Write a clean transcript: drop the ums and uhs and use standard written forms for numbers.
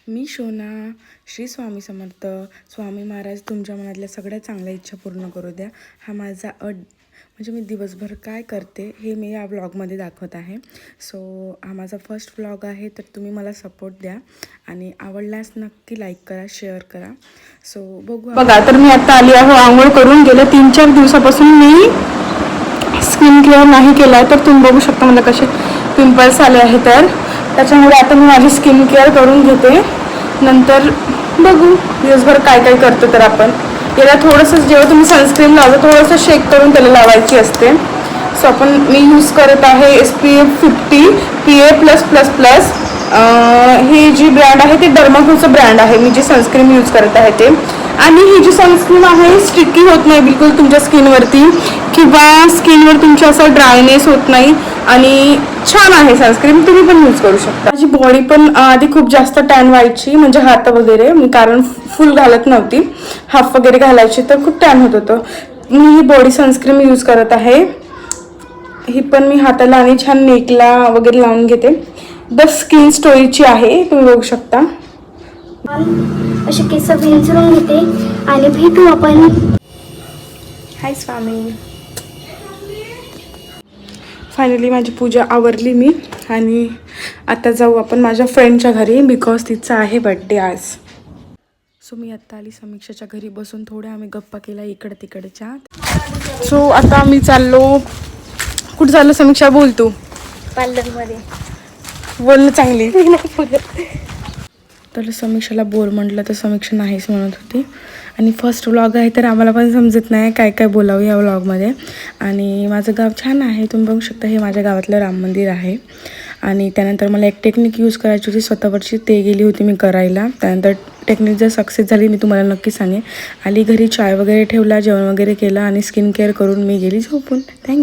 मी शोना. श्री स्वामी समर्थ. स्वामी महाराज तुमच्या मनातल्या सगळ्या चांगल्या इच्छा पूर्ण करू द्या. हा माझा म्हणजे मी दिवसभर काय करते हे मी या व्लॉगमध्ये दाखवत आहे. सो हा माझा फर्स्ट व्लॉग आहे, तर तुम्ही मला सपोर्ट द्या आणि आवडल्यास नक्की लाईक करा, शेअर करा. सो बघा, तर मी आता आली आहे. आंघोळ करून गेले 3-4 दिवसापासून मी स्किन केअर नाही केला, तर तुम्ही बघू शकता मला कसे पिंपल्स आले आहे. तर त्याच्यामुळे आता मी माझी स्किन केअर करून घेते. नंतर बघू दिवसभर काय काय करतो. तर आपण याला थोडंसं, जेव्हा तुम्ही सनस्क्रीन लावता थोडंसं शेक करून त्याला लावायची असते. सो मी यूज करत आहे SPF 50 PA+++. ही जी ब्रँड आहे ते डर्माकोचं ब्रँड आहे. मी जी सनस्क्रीन यूज करत आहे ते, आणि ही जी सनस्क्रीन आहे स्टिकी होत नाही बिलकुल तुमच्या स्किनवरती, किंवा स्किनवर तुमच्या असं ड्रायनेस होत नाही, आणि छान आहे सनस्क्रीन. तुम्ही पण यूज करू शकता. माझी बॉडी पण आधी खूप जास्त टॅन व्हायची, म्हणजे हात वगैरे, मी कारण फुल घालत नव्हती, हाफ वगैरे घालायची, तर खूप टॅन होत होतं. मी ही बॉडी सनस्क्रीन यूज करत आहे. ही पण मी हाताला आणि छान नेकला वगैरे लावून घेते. द स्किन स्टोरीची आहे, तुम्ही बघू शकता. असे केस विंचरून घेते आणि भेटू आपण. हाय स्वामी. फायनली माझी पूजा आवरली मी, आणि आता जाऊ आपण माझ्या फ्रेंडच्या घरी, बिकॉज तिचा आहे बड्डे आज. सो मी आत्ता आली समीक्षाच्या घरी. बसून थोड्या आम्ही गप्पा केला इकडं तिकडच्या. सो आता आम्ही चाललो. कुठं चाललो समीक्षा, बोल तू. पार्लरमध्ये. बोल चांगली. तर समीक्षाला बोल म्हटलं तर समीक्षा नाहीच म्हणत होती. आणि फर्स्ट व्लॉग आहे, तर आम्हाला पण समजत नाही काय काय बोलावं या व्लॉगमध्ये. आणि माझं गाव छान आहे, तुम्ही बघू शकता. हे माझ्या गावातलं राम मंदिर आहे. आणि त्यानंतर मला एक टेक्निक यूज करायची होती स्वतःवरची, ते गेली होती मी करायला. त्यानंतर टेक्निक जर सक्सेस झाली मी तुम्हाला नक्की सांगेन. आली घरी, चाय वगैरे ठेवला, जेवण वगैरे केलं, आणि स्किन केअर करून मी गेली झोपून. थँक्यू.